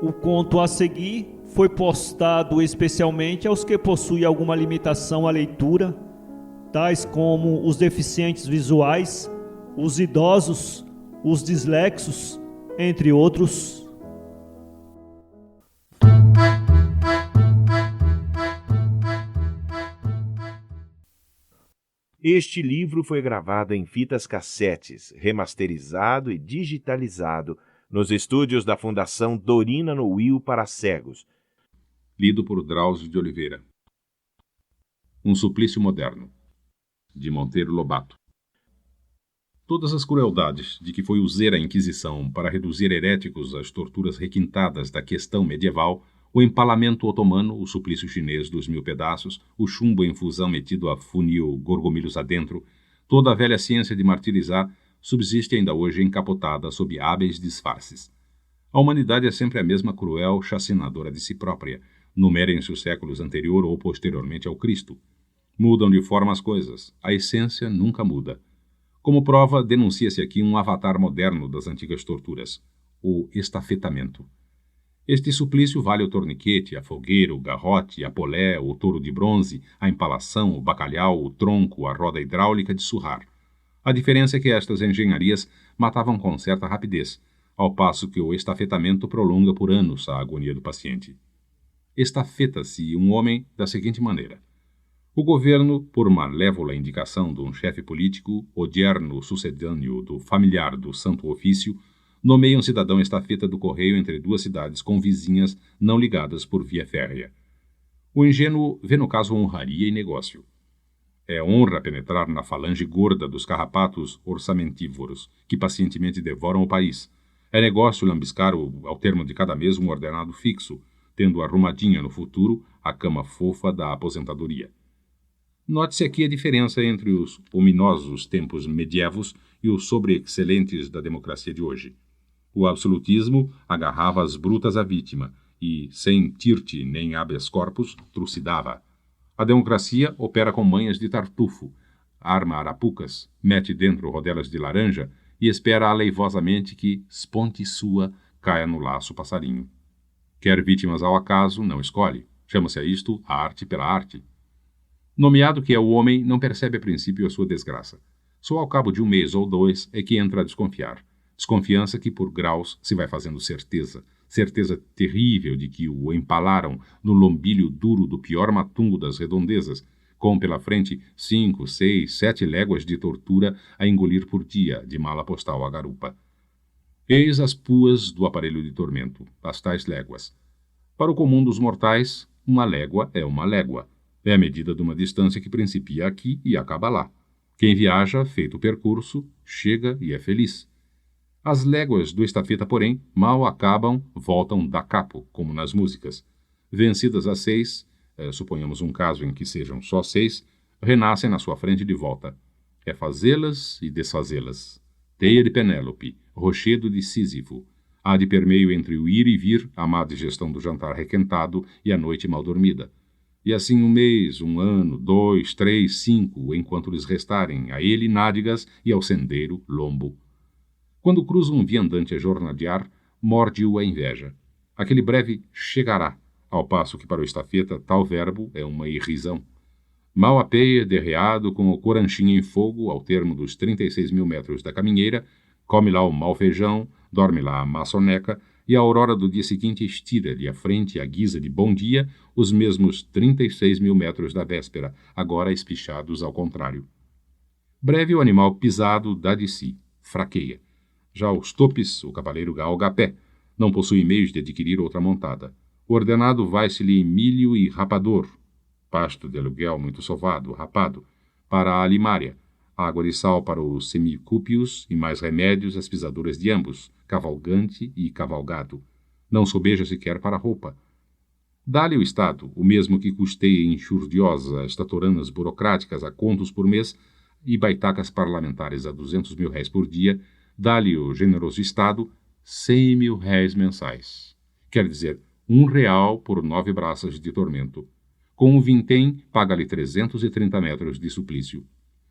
O conto a seguir foi postado especialmente aos que possuem alguma limitação à leitura, tais como os deficientes visuais, os idosos, os dislexos, entre outros. Este livro foi gravado em fitas cassetes, remasterizado e digitalizado nos estúdios da Fundação Dorina Noil para cegos. Lido por Drauzio de Oliveira. Um Suplício Moderno, de Monteiro Lobato. Todas as crueldades de que foi useira a Inquisição para reduzir heréticos às torturas requintadas da questão medieval, o empalamento otomano, o suplício chinês dos 1000 pedaços, o chumbo em fusão metido a funil gorgomilhos adentro, toda a velha ciência de martirizar subsiste ainda hoje encapotada sob hábeis disfarces. A humanidade é sempre a mesma cruel chacinadora de si própria, numerem-se os séculos anterior ou posteriormente ao Cristo. Mudam de forma as coisas, a essência nunca muda. Como prova, denuncia-se aqui um avatar moderno das antigas torturas, o estafetamento. Este suplício vale o torniquete, a fogueira, o garrote, a polé, o touro de bronze, a empalação, o bacalhau, o tronco, a roda hidráulica de surrar. A diferença é que estas engenharias matavam com certa rapidez, ao passo que o estafetamento prolonga por anos a agonia do paciente. Estafeta-se um homem da seguinte maneira. O governo, por malévola indicação de um chefe político, odierno sucedâneo do familiar do Santo Ofício, nomeia um cidadão estafeta do correio entre duas cidades convizinhas não ligadas por via férrea. O ingênuo vê no caso honraria e negócio. É honra penetrar na falange gorda dos carrapatos orçamentívoros, que pacientemente devoram o país. É negócio lambiscar ao termo de cada mês um ordenado fixo, tendo arrumadinha no futuro a cama fofa da aposentadoria. Note-se aqui a diferença entre os ominosos tempos medievos e os sobreexcelentes da democracia de hoje. O absolutismo agarrava as brutas à vítima e, sem tirte nem habeas corpus, trucidava. A democracia opera com manhas de tartufo, arma arapucas, mete dentro rodelas de laranja e espera aleivosamente que, sponte sua, caia no laço passarinho. Quer vítimas ao acaso, não escolhe. Chama-se a isto a arte pela arte. Nomeado que é o homem, não percebe a princípio a sua desgraça. Só ao cabo de um mês ou dois é que entra a desconfiar. Desconfiança que por graus se vai fazendo certeza. Certeza terrível de que o empalaram no lombilho duro do pior matungo das redondezas, com pela frente 5, 6, 7 léguas de tortura a engolir por dia, de mala postal à garupa. Eis as puas do aparelho de tormento, as tais léguas. Para o comum dos mortais, uma légua é uma légua. É a medida de uma distância que principia aqui e acaba lá. Quem viaja, feito o percurso, chega e é feliz. As léguas do estafeta, porém, mal acabam, voltam da capo, como nas músicas. Vencidas as 6, suponhamos um caso em que sejam só 6, renascem na sua frente de volta. É fazê-las e desfazê-las. Teia de Penélope, rochedo de Sísifo. Há de permeio entre o ir e vir, a má digestão do jantar requentado e a noite mal dormida. E assim um mês, um ano, 2, 3, 5, enquanto lhes restarem a ele nádegas e ao sendeiro lombo. Quando cruza um viandante a jornadear, morde-o a inveja. Aquele breve chegará, ao passo que para o estafeta tal verbo é uma irrisão. Mal apeia, derreado, com o coranchinho em fogo, ao termo dos 36.000 metros da caminheira, come lá o mau feijão, dorme lá a má soneca, e a aurora do dia seguinte estira-lhe à frente, à guisa de bom dia, os mesmos 36.000 metros da véspera, agora espichados ao contrário. Breve o animal pisado dá de si, fraqueia. Já os topes, o cavaleiro galga a pé, não possui meios de adquirir outra montada. O ordenado vai-se-lhe em milho e rapador, pasto de aluguel muito sovado, rapado, para a alimária, água de sal para os semicúpios e mais remédios às pisaduras de ambos, cavalgante e cavalgado. Não sobeja sequer para a roupa. Dá-lhe o Estado, o mesmo que custeia enxurdiosas tatoranas burocráticas a contos por mês e baitacas parlamentares a 200.000 réis por dia, dá-lhe o generoso Estado 100.000 réis mensais. Quer dizer, R$1 por 9 braças de tormento. Com um vintém, paga-lhe 330 metros de suplício.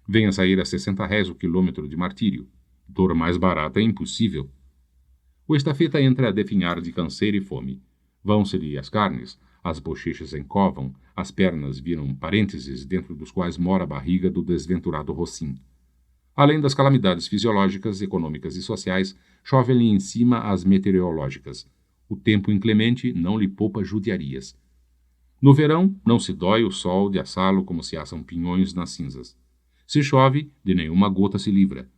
Venha sair a 60 réis o quilômetro de martírio. Dor mais barata é impossível. O estafeta entra a definhar de canseira e fome. Vão-se-lhe as carnes, as bochechas encovam, as pernas viram parênteses dentro dos quais mora a barriga do desventurado Rocim. Além das calamidades fisiológicas, econômicas e sociais, chovem-lhe em cima as meteorológicas. O tempo inclemente não lhe poupa judiarias. No verão, não se dói o sol de assá-lo como se assam pinhões nas cinzas. Se chove, de nenhuma gota se livra.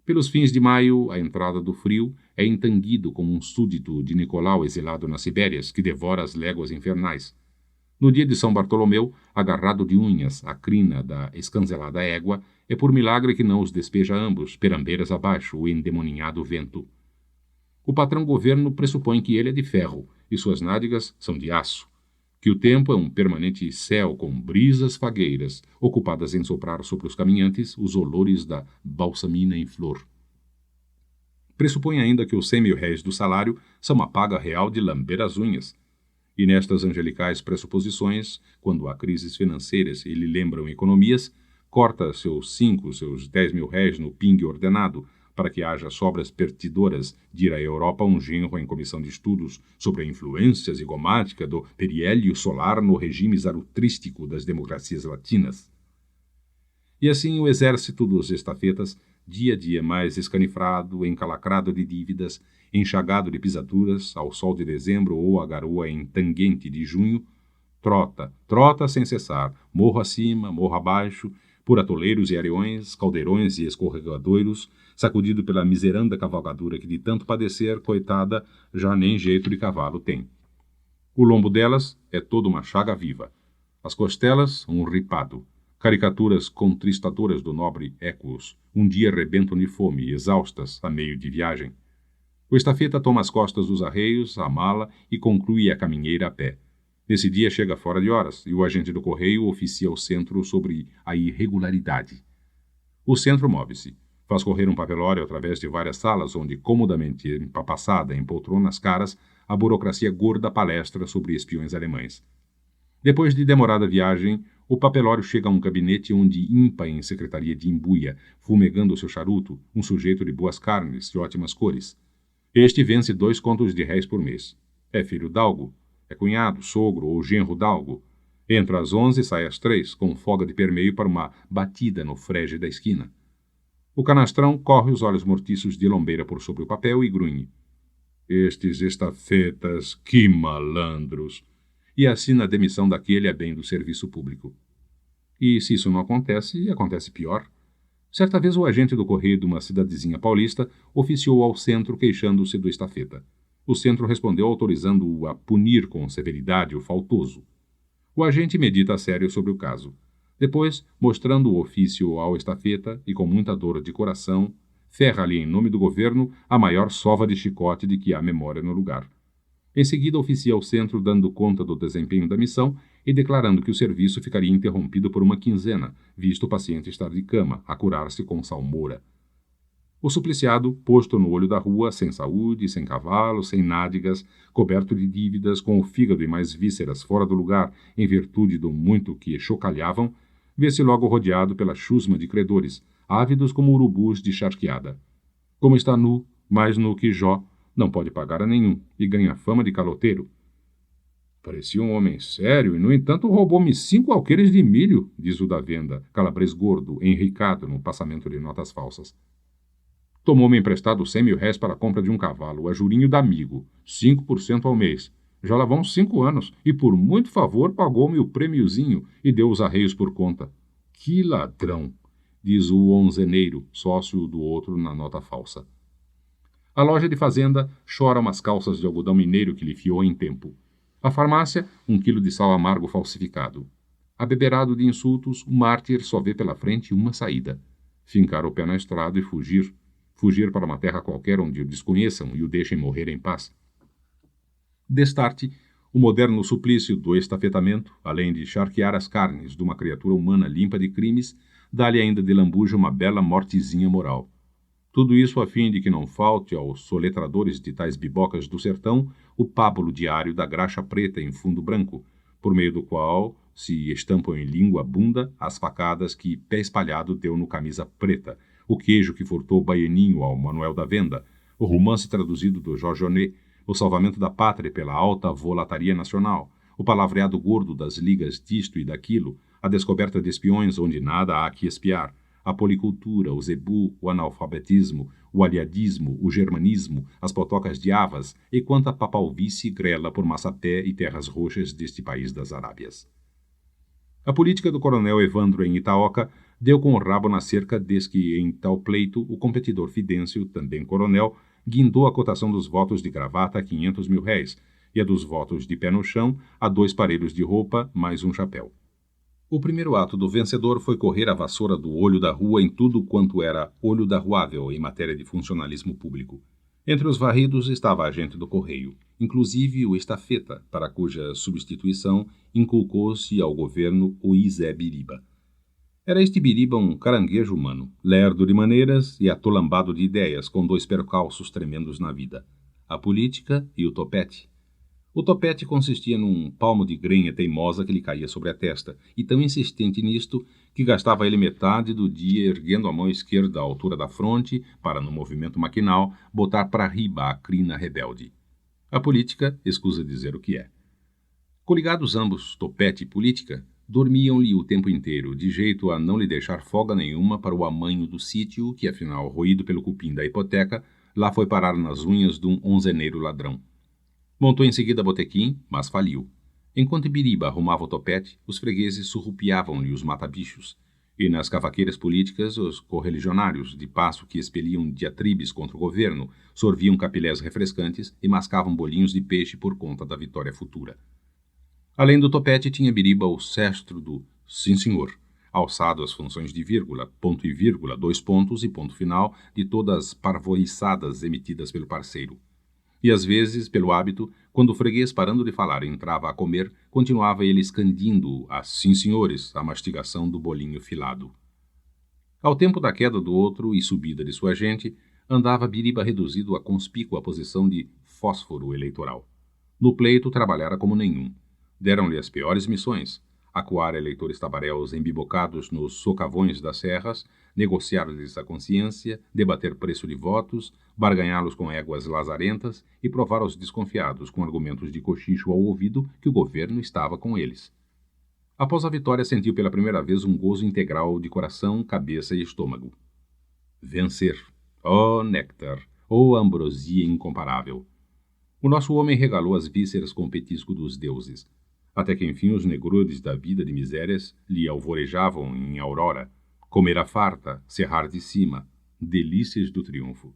Pelos fins de maio, a entrada do frio é entanguido como um súdito de Nicolau exilado nas Sibérias, que devora as léguas infernais. No dia de São Bartolomeu, agarrado de unhas à crina da escancelada égua, é por milagre que não os despeja ambos, perambeiras abaixo, o endemoninhado vento. O patrão governo pressupõe que ele é de ferro e suas nádegas são de aço, que o tempo é um permanente céu com brisas fagueiras, ocupadas em soprar sobre os caminhantes os olores da balsamina em flor. Pressupõe ainda que os 100.000 réis do salário são a paga real de lamber as unhas. E nestas angelicais pressuposições, quando há crises financeiras e lhe lembram economias, corta seus 5, seus 10.000 réis no pingue ordenado, para que haja sobras pertidoras de ir à Europa um genro em comissão de estudos sobre a influência zigomática do periélio solar no regime zarutrístico das democracias latinas. E assim o exército dos estafetas, dia a dia mais escanifrado, encalacrado de dívidas, enxagado de pisaduras, ao sol de dezembro ou à garoa entanguente de junho, trota sem cessar, morro acima, morro abaixo, por atoleiros e areões, caldeirões e escorregadouros, sacudido pela miseranda cavalgadura que de tanto padecer, coitada, já nem jeito de cavalo tem. O lombo delas é toda uma chaga viva. As costelas, um ripado. Caricaturas contristadoras do nobre Equus, um dia rebentam de fome, exaustas, a meio de viagem. O estafeta toma as costas dos arreios, a mala e conclui a caminheira a pé. Nesse dia chega fora de horas e o agente do correio oficia ao centro sobre a irregularidade. O centro move-se. Faz correr um papelório através de várias salas onde, comodamente empapassada em poltronas caras, a burocracia gorda palestra sobre espiões alemães. Depois de demorada viagem, o papelório chega a um gabinete onde impa em secretaria de embuia, fumegando seu charuto, um sujeito de boas carnes e ótimas cores. Este vence 2 contos de réis por mês. É filho d'algo. É cunhado, sogro ou genro d'algo. Entra às 11 e sai às 3, com folga de permeio para uma batida no frege da esquina. O canastrão corre os olhos mortiços de lombeira por sobre o papel e grunhe. Estes estafetas, que malandros! E assina a demissão daquele a bem do serviço público. E se isso não acontece, acontece pior. Certa vez o agente do correio de uma cidadezinha paulista oficiou ao centro queixando-se do estafeta. O centro respondeu autorizando-o a punir com severidade o faltoso. O agente medita a sério sobre o caso. Depois, mostrando o ofício ao estafeta e com muita dor de coração, ferra-lhe em nome do governo a maior sova de chicote de que há memória no lugar. Em seguida, oficia ao centro dando conta do desempenho da missão e declarando que o serviço ficaria interrompido por uma quinzena, visto o paciente estar de cama, a curar-se com salmoura. O supliciado, posto no olho da rua, sem saúde, sem cavalo, sem nádegas, coberto de dívidas, com o fígado e mais vísceras fora do lugar, em virtude do muito que chocalhavam, vê-se logo rodeado pela chusma de credores, ávidos como urubus de charqueada. Como está nu, mais nu que Jó, não pode pagar a nenhum, e ganha fama de caloteiro. Parecia um homem sério e, no entanto, roubou-me 5 alqueires de milho, diz o da venda, calabrês gordo, enricado no passamento de notas falsas. Tomou-me emprestado 100.000 réis para a compra de um cavalo, a jurinho da amigo, 5% ao mês. Já lá vão 5 anos, e por muito favor pagou-me o prêmiozinho e deu os arreios por conta. Que ladrão, diz o onzeneiro, sócio do outro na nota falsa. A loja de fazenda chora umas calças de algodão mineiro que lhe fiou em tempo. A farmácia, 1 quilo de sal amargo falsificado. Abeberado de insultos, o mártir só vê pela frente uma saída. Fincar o pé na estrada e fugir. Fugir para uma terra qualquer onde o desconheçam e o deixem morrer em paz. Destarte, o moderno suplício do estafetamento, além de charquear as carnes de uma criatura humana limpa de crimes, dá-lhe ainda de lambuja uma bela mortezinha moral. Tudo isso a fim de que não falte aos soletradores de tais bibocas do sertão o pábulo diário da graxa preta em fundo branco, por meio do qual se estampam em língua bunda as facadas que pé espalhado deu no camisa preta, o queijo que furtou baianinho ao Manuel da Venda, o romance traduzido do Jorge Onet, o salvamento da pátria pela alta volataria nacional, o palavreado gordo das ligas disto e daquilo, a descoberta de espiões onde nada há que espiar, a policultura, o zebu, o analfabetismo, o aliadismo, o germanismo, as potocas de Havas e quanta papalvice grela por Massapé e terras roxas deste país das Arábias. A política do coronel Evandro em Itaoca deu com o rabo na cerca desde que, em tal pleito, o competidor Fidêncio, também coronel, guindou a cotação dos votos de gravata a R$500 mil e a dos votos de pé no chão a 2 parelhos de roupa mais um chapéu. O primeiro ato do vencedor foi correr a vassoura do olho da rua em tudo quanto era olho da ruável em matéria de funcionalismo público. Entre os varridos estava a agente do correio, inclusive o estafeta, para cuja substituição inculcou-se ao governo o Izé Biriba. Era este Biriba um caranguejo humano, lerdo de maneiras e atolambado de ideias, com 2 percalços tremendos na vida, a política e o topete. O topete consistia num palmo de grenha teimosa que lhe caía sobre a testa, e tão insistente nisto que gastava ele metade do dia erguendo a mão esquerda à altura da fronte para, no movimento maquinal, botar para riba a crina rebelde. A política escusa dizer o que é. Coligados ambos, topete e política, dormiam-lhe o tempo inteiro, de jeito a não lhe deixar folga nenhuma para o amanho do sítio que, afinal, roído pelo cupim da hipoteca, lá foi parar nas unhas de um onzeneiro ladrão. Montou em seguida botequim, mas faliu. Enquanto Biriba arrumava o topete, os fregueses surrupiavam-lhe os matabichos, e nas cavaqueiras políticas os correligionários, de passo que expeliam diatribes contra o governo, sorviam capilés refrescantes e mascavam bolinhos de peixe por conta da vitória futura. Além do topete, tinha Biriba o cestro do sim senhor, alçado às funções de vírgula, ponto e vírgula, 2 pontos e ponto final de todas as parvoiçadas emitidas pelo parceiro. E às vezes, pelo hábito, quando o freguês, parando de falar, entrava a comer, continuava ele escandindo a sim senhores a mastigação do bolinho filado. Ao tempo da queda do outro e subida de sua gente, andava Biriba reduzido à conspícua posição de fósforo eleitoral. No pleito trabalhara como nenhum. Deram-lhe as piores missões: acuar eleitores tabaréus embibocados nos socavões das serras, negociar-lhes a consciência, debater preço de votos, barganhá-los com éguas lazarentas e provar aos desconfiados, com argumentos de cochicho ao ouvido, que o governo estava com eles. Após a vitória, sentiu pela primeira vez um gozo integral de coração, cabeça e estômago. Vencer! Oh néctar! Oh ambrosia incomparável! O nosso homem regalou as vísceras com o petisco dos deuses, até que enfim os negrudes da vida de misérias lhe alvorejavam em aurora, comer a farta, cerrar de cima, delícias do triunfo.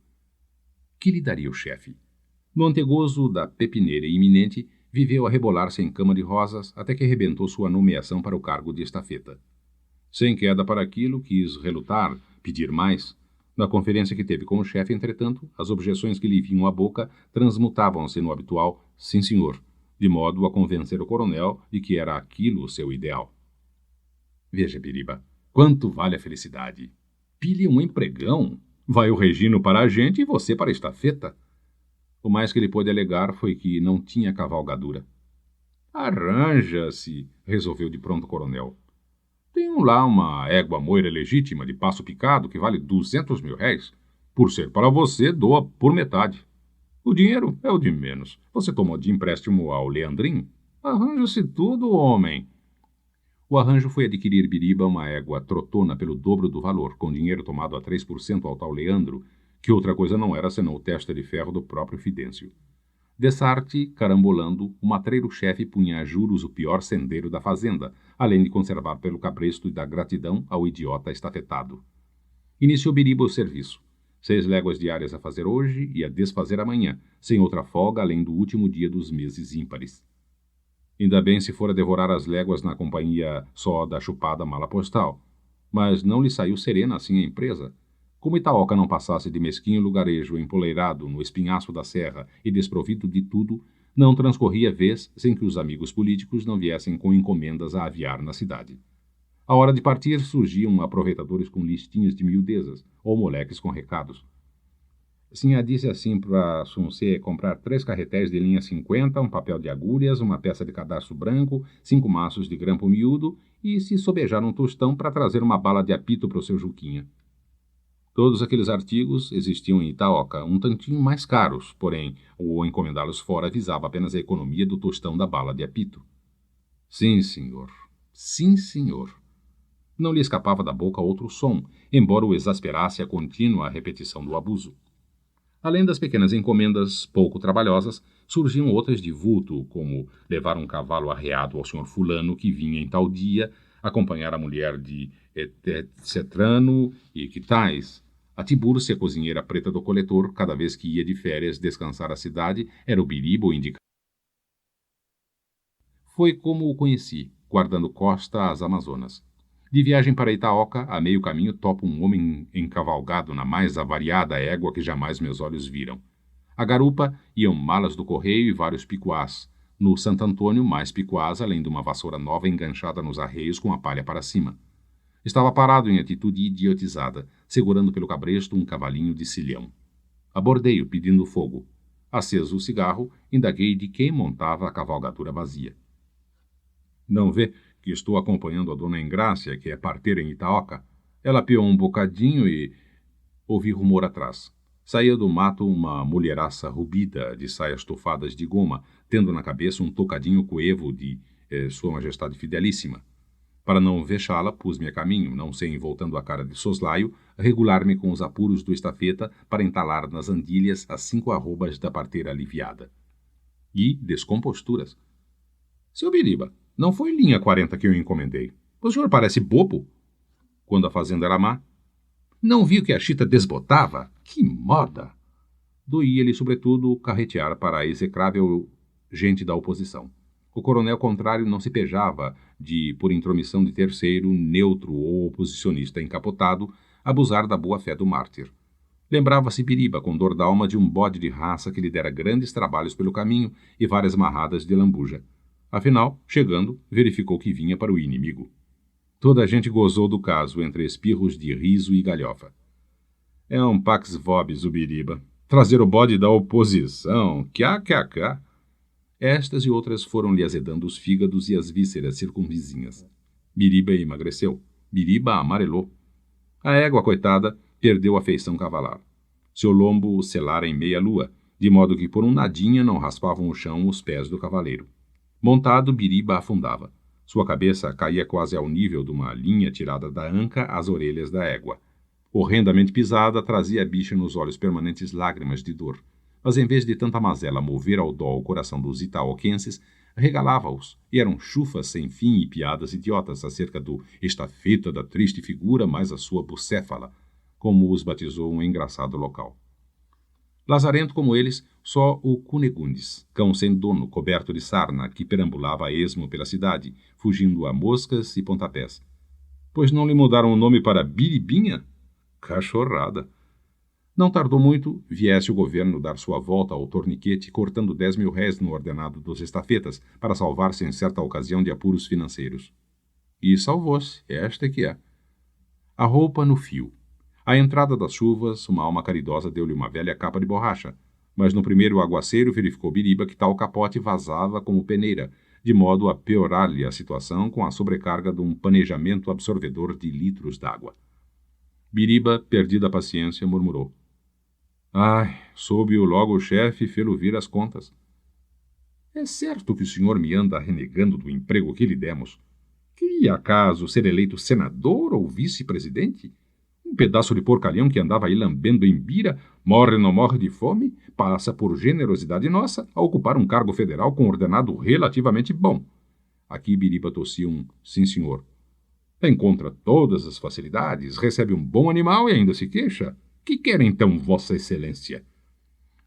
Que lhe daria o chefe? No antegozo da pepineira iminente, viveu a rebolar-se em cama de rosas até que arrebentou sua nomeação para o cargo de estafeta. Sem queda para aquilo, quis relutar, pedir mais. Na conferência que teve com o chefe, entretanto, as objeções que lhe vinham à boca transmutavam-se no habitual sim senhor, de modo a convencer o coronel de que era aquilo o seu ideal. Veja, Biriba, quanto vale a felicidade? Pile um empregão. Vai o Regino para a gente e você para a estafeta. O mais que ele pôde alegar foi que não tinha cavalgadura. Arranja-se, resolveu de pronto o coronel. Tenho lá uma égua moira legítima de passo picado que vale R$200 mil. Por ser para você, doa por metade. O dinheiro é o de menos. Você tomou de empréstimo ao Leandrinho? Arranja-se tudo, homem. O arranjo foi adquirir Biriba uma égua trotona pelo dobro do valor, com dinheiro tomado a 3% ao tal Leandro, que outra coisa não era senão o testa de ferro do próprio Fidêncio. Dessarte, carambolando, o matreiro-chefe punha a juros o pior sendeiro da fazenda, além de conservar pelo cabresto e da gratidão ao idiota estafetado. Iniciou Biriba o serviço. 6 léguas diárias a fazer hoje e a desfazer amanhã, sem outra folga além do último dia dos meses ímpares. Ainda bem se fora devorar as léguas na companhia só da chupada mala postal. Mas não lhe saiu serena assim a empresa. Como Itaoca não passasse de mesquinho lugarejo empoleirado no espinhaço da serra e desprovido de tudo, não transcorria vez sem que os amigos políticos não viessem com encomendas a aviar na cidade. À hora de partir, surgiam aproveitadores com listinhas de miudezas, ou moleques com recados. Sinha disse assim para Suncê comprar 3 carretéis de linha 50, um papel de agulhas, uma peça de cadarço branco, 5 maços de grampo miúdo e se sobejar um tostão para trazer uma bala de apito para o seu Juquinha. Todos aqueles artigos existiam em Itaoca, um tantinho mais caros, porém, o encomendá-los fora visava apenas a economia do tostão da bala de apito. Sim, senhor. Sim, senhor. Não lhe escapava da boca outro som, embora o exasperasse a contínua repetição do abuso. Além das pequenas encomendas pouco trabalhosas, surgiam outras de vulto, como levar um cavalo arreado ao senhor fulano que vinha em tal dia, acompanhar a mulher de Cetrano e que tais. A Tiburcia, cozinheira preta do coletor, cada vez que ia de férias descansar a cidade, era o Biriba o indicado. Foi como o conheci, guardando costa às Amazonas. De viagem para Itaoca, a meio caminho topa um homem encavalgado na mais avariada égua que jamais meus olhos viram. A garupa iam malas do correio e vários picuás. No Santo Antônio, mais picuás, além de uma vassoura nova enganchada nos arreios com a palha para cima. Estava parado em atitude idiotizada, segurando pelo cabresto um cavalinho de cilhão. Abordei-o, pedindo fogo. Aceso o cigarro, indaguei de quem montava a cavalgadura vazia. Não vê que estou acompanhando a dona Engrácia, que é parteira em Itaoca? Ela piou um bocadinho e ouvi rumor atrás. Saía do mato uma mulheraça rubida, de saias tofadas de goma, tendo na cabeça um tocadinho coevo de Sua Majestade Fidelíssima. Para não vexá-la, pus-me a caminho, não sem, voltando a cara de soslaio, regular-me com os apuros do estafeta para entalar nas andilhas as 5 arrobas da parteira aliviada. E descomposturas. Seu Biriba, não foi linha 40 que eu encomendei. O senhor parece bobo. Quando a fazenda era má. Não viu que a chita desbotava? Que moda! Doía-lhe, sobretudo, carretear para a execrável gente da oposição. O coronel contrário não se pejava de, por intromissão de terceiro, neutro ou oposicionista encapotado, abusar da boa-fé do mártir. Lembrava-se Biriba, com dor d'alma, de um bode de raça que lhe dera grandes trabalhos pelo caminho e várias marradas de lambuja. Afinal, chegando, verificou que vinha para o inimigo. Toda a gente gozou do caso, entre espirros de riso e galhofa. É um pax vobis o Biriba. Trazer o bode da oposição, cá. Estas e outras foram-lhe azedando os fígados e as vísceras circunvizinhas. Biriba emagreceu. Biriba amarelou. A égua, coitada, perdeu a feição cavalar. Seu lombo selara em meia-lua, de modo que por um nadinha não raspavam o chão os pés do cavaleiro. Montado, Biriba afundava. Sua cabeça caía quase ao nível de uma linha tirada da anca às orelhas da égua. Horrendamente pisada, trazia a bicha nos olhos permanentes lágrimas de dor. Mas em vez de tanta mazela mover ao dó o coração dos itaoquenses, regalava-os, e eram chufas sem fim e piadas idiotas acerca do estafeta da triste figura mais a sua bucéfala, como os batizou um engraçado local. Lazarento como eles, só o Cunegundes, cão sem dono, coberto de sarna, que perambulava a esmo pela cidade, fugindo a moscas e pontapés. Pois não lhe mudaram o nome para Biribinha? Cachorrada! Não tardou muito, viesse o governo dar sua volta ao torniquete, cortando 10.000 réis no ordenado dos estafetas, para salvar-se em certa ocasião de apuros financeiros. E salvou-se, esta é que é. A roupa no fio. À entrada das chuvas, uma alma caridosa deu-lhe uma velha capa de borracha, mas no primeiro aguaceiro verificou Biriba que tal capote vazava como peneira, de modo a piorar-lhe a situação com a sobrecarga de um panejamento absorvedor de litros d'água. Biriba, perdida a paciência, murmurou. Ai, soube-o logo o chefe fê-lo vir as contas. É certo que o senhor me anda renegando do emprego que lhe demos. Queria acaso ser eleito senador ou vice-presidente? Um pedaço de porcalhão que andava aí lambendo em bira, morre não morre de fome, passa por generosidade nossa a ocupar um cargo federal com ordenado relativamente bom. Aqui Biriba tossia um sim, senhor. Encontra todas as facilidades, recebe um bom animal e ainda se queixa. Que quer então, Vossa Excelência?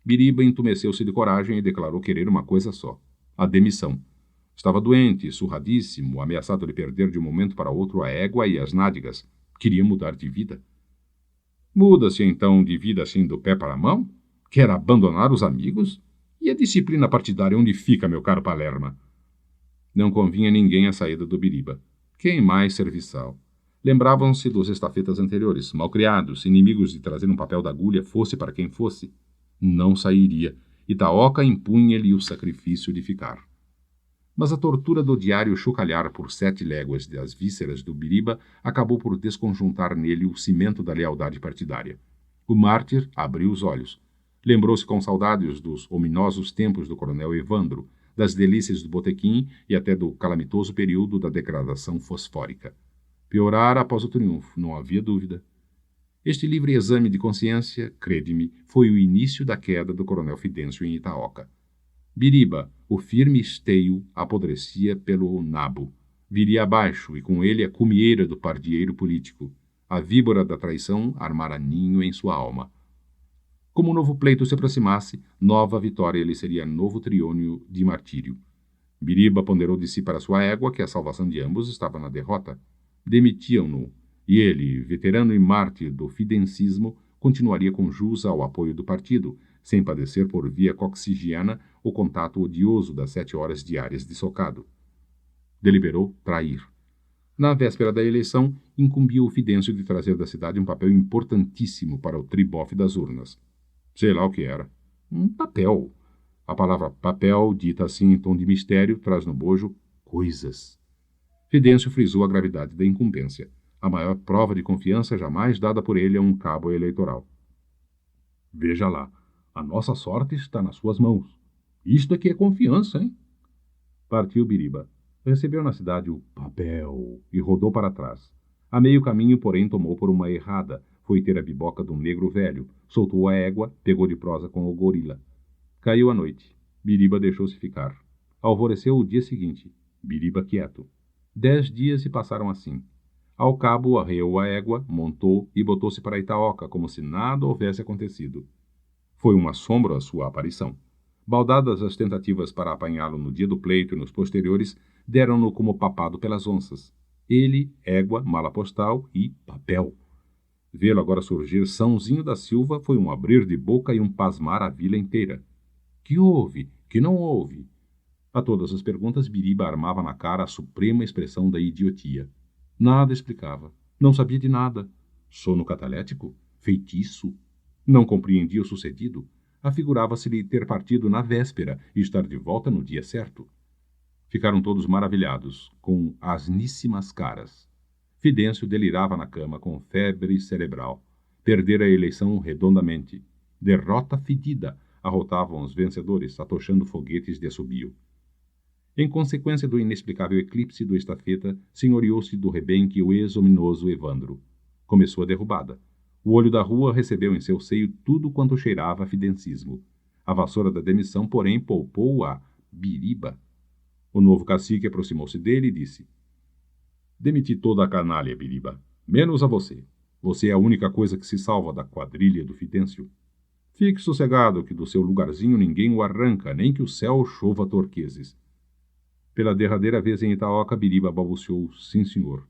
Biriba entumeceu-se de coragem e declarou querer uma coisa só, a demissão. Estava doente, surradíssimo, ameaçado de perder de um momento para outro a égua e as nádegas. Queria mudar de vida. Muda-se então de vida assim do pé para a mão? Quer abandonar os amigos? E a disciplina partidária onde fica, meu caro Palerma? Não convinha a ninguém a saída do Biriba. Quem mais serviçal? Lembravam-se dos estafetas anteriores, malcriados, inimigos de trazer um papel da agulha, fosse para quem fosse. Não sairia. Itaoca impunha-lhe o sacrifício de ficar. Mas a tortura do diário chocalhar por 7 léguas das vísceras do Biriba acabou por desconjuntar nele o cimento da lealdade partidária. O mártir abriu os olhos. Lembrou-se com saudades dos ominosos tempos do coronel Evandro, das delícias do botequim e até do calamitoso período da degradação fosfórica. Piorara após o triunfo, não havia dúvida. Este livre exame de consciência, crede-me, foi o início da queda do coronel Fidêncio em Itaoca. Biriba, o firme esteio, apodrecia pelo nabo. Viria abaixo, e com ele a cumieira do pardieiro político. A víbora da traição armara ninho em sua alma. Como o novo pleito se aproximasse, nova vitória lhe seria novo triônio de martírio. Biriba ponderou de si para sua égua que a salvação de ambos estava na derrota. Demitiam-no, e ele, veterano e mártir do fidencismo, continuaria com jus ao apoio do partido, sem padecer por via coxigiana o contato odioso das 7 horas diárias de socado. Deliberou trair. Na véspera da eleição, incumbiu o Fidêncio de trazer da cidade um papel importantíssimo para o tribofe das urnas. Sei lá o que era. Um papel. A palavra papel, dita assim em tom de mistério, traz no bojo coisas. Fidêncio frisou a gravidade da incumbência, a maior prova de confiança jamais dada por ele a um cabo eleitoral. Veja lá, a nossa sorte está nas suas mãos. Isto é que é confiança, hein? Partiu Biriba. Recebeu na cidade o papel e rodou para trás. A meio caminho, porém, tomou por uma errada. Foi ter a biboca de um negro velho, soltou a égua, pegou de prosa com o gorila. Caiu a noite. Biriba deixou-se ficar. Alvoreceu o dia seguinte. Biriba quieto. 10 dias se passaram assim. Ao cabo, arreou a égua, montou e botou-se para Itaoca, como se nada houvesse acontecido. Foi um assombro a sua aparição. Baldadas as tentativas para apanhá-lo no dia do pleito e nos posteriores, deram-no como papado pelas onças. Ele, égua, mala postal e papel. Vê-lo agora surgir Sãozinho da Silva foi um abrir de boca e um pasmar à vila inteira. Que houve? Que não houve? A todas as perguntas, Biriba armava na cara a suprema expressão da idiotia. Nada explicava. Não sabia de nada. Sono catalético? Feitiço? Não compreendia o sucedido. Afigurava-se-lhe ter partido na véspera e estar de volta no dia certo. Ficaram todos maravilhados, com asníssimas caras. Fidêncio delirava na cama com febre cerebral. Perdera a eleição redondamente. Derrota fedida, arrotavam os vencedores, atochando foguetes de assobio. Em consequência do inexplicável eclipse do estafeta, senhoreou-se do rebenque o ex-ominoso Evandro. Começou a derrubada. O olho da rua recebeu em seu seio tudo quanto cheirava a fidencismo. A vassoura da demissão, porém, poupou a Biriba. O novo cacique aproximou-se dele e disse: Demiti toda a canalha, Biriba, menos a você. Você é a única coisa que se salva da quadrilha do Fidêncio. Fique sossegado que do seu lugarzinho ninguém o arranca, nem que o céu chova torqueses. Pela derradeira vez em Itaoca, Biriba balbuciou: sim, senhor.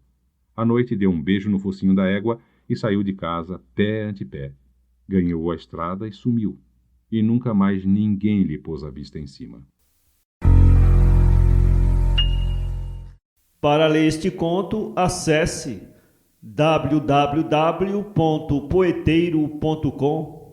À noite deu um beijo no focinho da égua e saiu de casa, pé ante pé. Ganhou a estrada e sumiu. E nunca mais ninguém lhe pôs a vista em cima. Para ler este conto, acesse www.poeteiro.com